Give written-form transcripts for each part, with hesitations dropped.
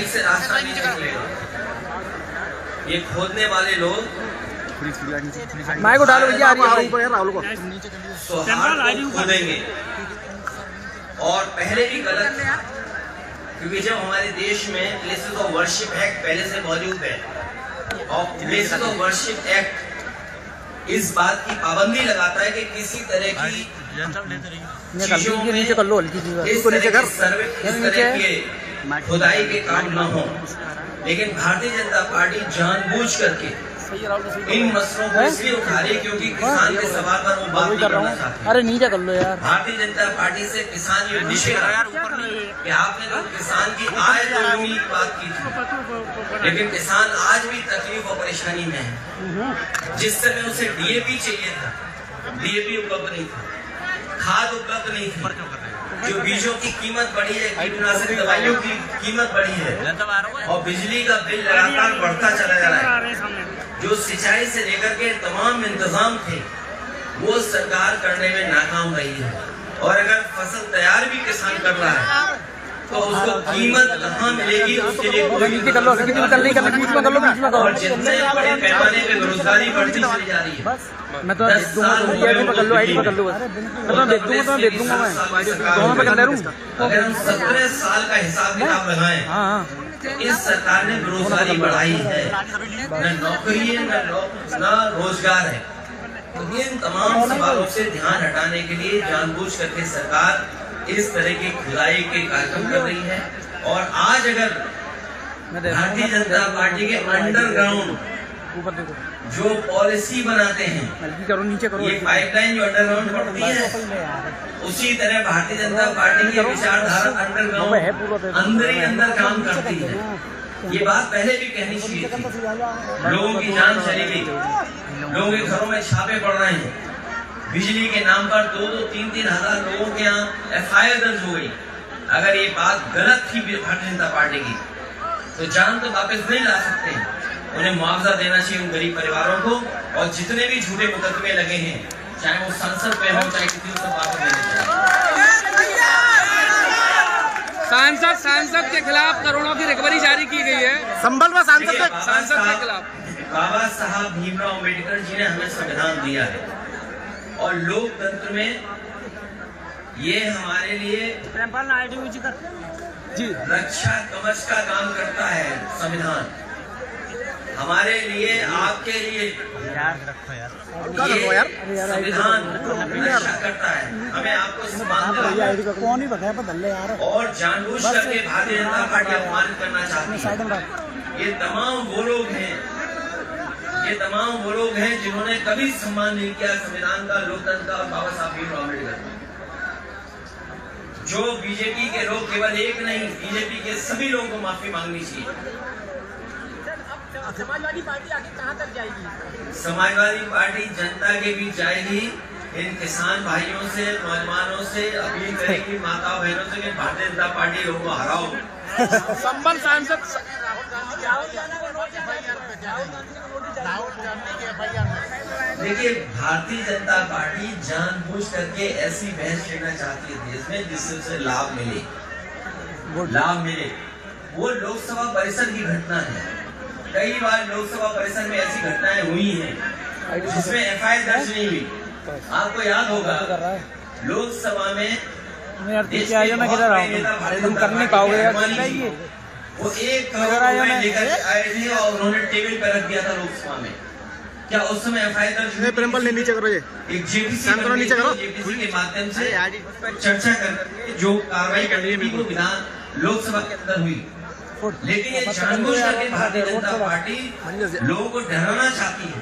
से रास्ता नहीं निकलेगा। ये खोदने वाले लोग माइक को डालो भैया, राहुल को खोदेंगे। और पहले भी गलत, क्योंकि जब हमारे देश में प्लेसेस ऑफ वर्शिप एक्ट पहले से मौजूद है और प्लेसेस ऑफ वर्शिप एक्ट इस बात की पाबंदी लगाता है कि किसी तरह की चीजों में इस तरह के खुदाई के काम न हो, लेकिन भारतीय जनता पार्टी जानबूझ करके इन मसलों को इसलिए उठा रही क्योंकि किसान के सवाल पर वो बात नहीं करना चाहते। अरे नीचे कर लो यार। भारतीय जनता पार्टी से किसान ये निश्चय कि आपने तो किसान की आय दोगुनी की बात की थी, लेकिन किसान आज भी तकलीफ और परेशानी में है। जिस समय उसे डीएपी चाहिए था, डीएपी उपलब्ध नहीं था, खाद उपलब्ध नहीं थी, जो बीजों की कीमत बढ़ी है, कीटनाशक दवाइयों की कीमत बढ़ी है और बिजली का बिल लगातार बढ़ता चला जा रहा है। जो सिंचाई से लेकर के तमाम इंतजाम थे वो सरकार करने में नाकाम रही है। और अगर फसल तैयार भी किसान कर रहा है तो उसको कीमत कहाँ मिलेगी, उसके लिए और जितने बड़े पैमाने पे बेरोजगारी बढ़ती चली जा रही है। मैं तो देख दूंगा, तुम पकड़ लो, आईडी पकड़ लो, मैं तो देख दूंगा मैं दोनों पे कर ले रहा हूँ। अगर हम 17 साल का हिसाब किताब लगाएं तो इस सरकार ने बेरोजगारी बढ़ाई है, न नौकरी है न रोजगार है। तो इन तमाम सवालों से ध्यान हटाने के लिए जानबूझ करके सरकार इस तरह की खुदाई के कार्यक्रम कर रही है। और आज अगर भारतीय जनता पार्टी के अंडरग्राउंड जो पॉलिसी बनाते हैं, ये पाइपलाइन जो अंडरग्राउंड पड़ती है, उसी तरह भारतीय जनता पार्टी की विचारधारा अंडरग्राउंड अंदर ही अंदर काम करती है। ये बात पहले भी कहनी चाहिए थी। लोगों की जान चली गई, लोगों के घरों में छापे पड़ रहे हैं, बिजली के नाम पर 2-2, 3-3 हजार लोगों के यहाँ FIR दर्ज हो गई। अगर ये बात गलत थी भारतीय जनता पार्टी की तो जान तो वापस नहीं ला सकते, उन्हें मुआवजा देना चाहिए उन गरीब परिवारों को। और जितने भी झूठे मुकदमे लगे हैं, चाहे वो संसद पे हो चाहे किसी को, वापस देने चाहिए। सांसद के खिलाफ करोड़ों की रिकवरी जारी की गई है संभल में, सांसद के खिलाफ। बाबा साहब भीमराव अम्बेडकर जी ने हमें संविधान दिया है और लोकतंत्र में ये हमारे लिए रक्षा कवच का काम करता है। संविधान हमारे लिए, आपके लिए संविधान रक्षा करता है, हमें आपको और जानबूझ करके भारतीय जनता पार्टी अपमानित करना चाहती है। ये तमाम वो लोग हैं जिन्होंने कभी सम्मान नहीं किया संविधान का, लोकतंत्र का और बाबा साहब भीमराव अम्बेडकर। जो बीजेपी के लोग, केवल एक नहीं, बीजेपी के सभी लोगों को माफी मांगनी चाहिए। समाजवादी पार्टी आगे कहां तक जाएगी? समाजवादी पार्टी जनता के बीच जाएगी। इन किसान भाइयों से, नौजवानों से अपील करेगी, माता बहनों से कि भारतीय जनता पार्टी लोगों को हराओ। संबल सांसद देखिए, भारतीय जनता पार्टी जानबूझ करके ऐसी बहस लेना चाहती है देश में जिससे उसे लाभ मिले। वो लोकसभा परिसर की घटना है। कई बार लोकसभा परिसर में ऐसी घटनाएं हुई हैं जिसमें FIR दर्ज नहीं हुई। आपको याद होगा लोकसभा में तुम कर नहीं पाओगे, वो 1 करोड़ लेकर आए थे और उन्होंने टेबल पर रख दिया था लोकसभा में। क्या उस समय FIR दर्ज? प्रेमपाल ने नीचे करो, ये एक JPC के माध्यम से चर्चा कर जो कार्रवाई करनी है वो विधान लोकसभा के अंदर हुई। लेकिन ये जानबूझ करके भारतीय जनता पार्टी लोगों को डराना चाहती है।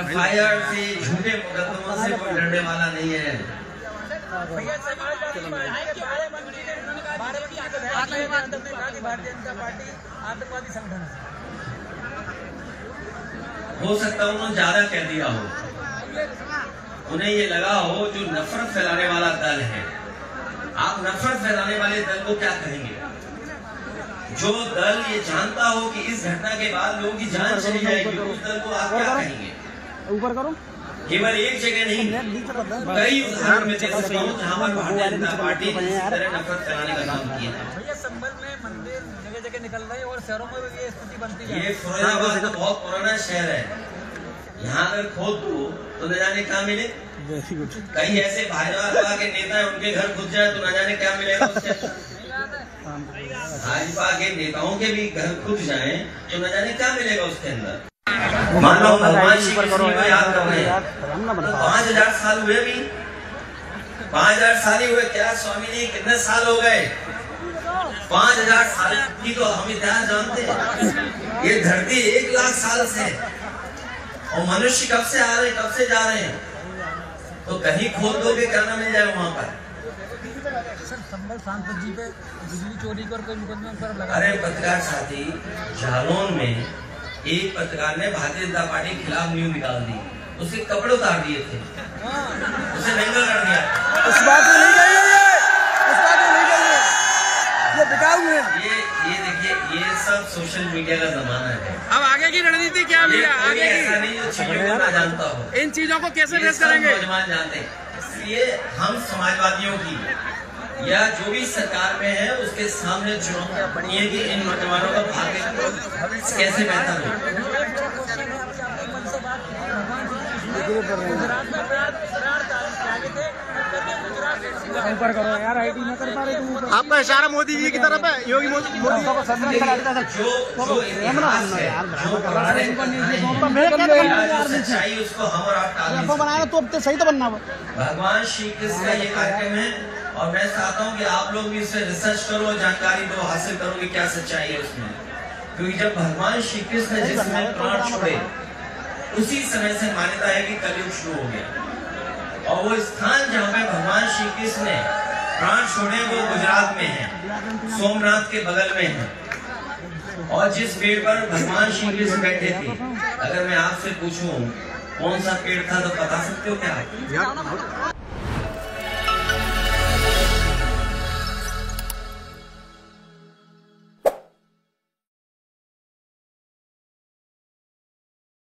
FIR से, झूठे मुकदमों से कोई डरने वाला नहीं है। भारतीय जनता पार्टी आतंकवादी संगठन है। हो सकता है उन्होंने ज्यादा कह दिया हो, उन्हें ये लगा हो जो नफरत फैलाने वाला दल है। आप नफरत फैलाने वाले दल को क्या कहेंगे? जो दल ये जानता हो कि इस घटना के बाद लोगों की जान चली जाएगी, उस दल को आप क्या कहेंगे? ऊपर करो। केवल एक जगह नहीं, कई उदाहरण में दे सकता हूँ जहाँ पर भारतीय जनता पार्टी ने इस तरह नफरत फैलाने का काम किया है। भैया संभल में मंदिर जगह जगह निकल रहे हैं और शहरों में भी ये स्थिति बनती है। ये फिरोजाबाद तो बहुत पुराना शहर है, यहाँ अगर खोद दो तो न जाने क्या मिले। कहीं ऐसे भाजपा के नेता है उनके घर घुस जाए तो न जाने क्या मिलेगा उसके। भाजपा के नेताओं के भी घर घुस जाए तो न जाने क्या मिलेगा उसके अंदर। मान लो भगवान श्री कृष्ण को याद कर रहे हैं, 5000 साल हुए भी, 5000 साल ही हुए क्या स्वामी जी, कितने साल हो गए? 5000 साल की तो हम इतिहास जानते हैं। ये धरती 1 लाख साल से और मनुष्य कब से आ रहे हैं, कब से जा रहे हैं, तो कहीं खोद दोगे क्या ना मिल जाए वहां पर। सर संभल सांसद जी पे बिजली चोरी कर कोई मुकदमा पर लगा। अरे पत्रकार साथी, जालौन में एक पत्रकार ने भारतीय जनता पार्टी के खिलाफ न्यूज निकाल दी, उसके कपड़े उतार दिए थे, उसे नंगा कर दिया। उस बात में नहीं गई है, उस बात में नहीं गई है, ये बिकाऊ है। ये देखिए, ये सब सोशल मीडिया का जमाना है। अब आगे की रणनीति क्या भैया? आगे ऐसा नहीं जो चीजों को ना जानता हो, इन चीजों को कैसे फेस करेंगे? नौजवान जानते हैं, इसलिए हम समाजवादियों की या जो भी सरकार में है उसके सामने चुनौतियां बनी है कि इन नौजवानों का भाग्य कैसे बेहतर हो। ऊपर करो यार, आईटी न कर पा रहे तुम। आपका इशारा मोदी जी की तरफ है, योगी मोदी जो इतिहास है, जो पुराने सच्चाई उसको हम और आप टाल तो सही तो बनना। भगवान श्री कृष्ण का ये कार्यक्रम है और मैं चाहता हूँ कि आप लोग भी इससे रिसर्च करो, जानकारी दो, हासिल करो कि क्या सच्चाई है उसमें। क्योंकि जब भगवान श्री कृष्ण ने जिस समय प्राण छोड़े उसी समय से मान्यता है कि कलयुग शुरू हो गया। और वो स्थान जहाँ पे भगवान श्री कृष्ण ने प्राण छोड़े वो गुजरात में है, सोमनाथ के बगल में है। और जिस पेड़ पर भगवान श्री कृष्ण बैठे थे, अगर मैं आपसे पूछूं कौन सा पेड़ था तो बता सकते हो क्या?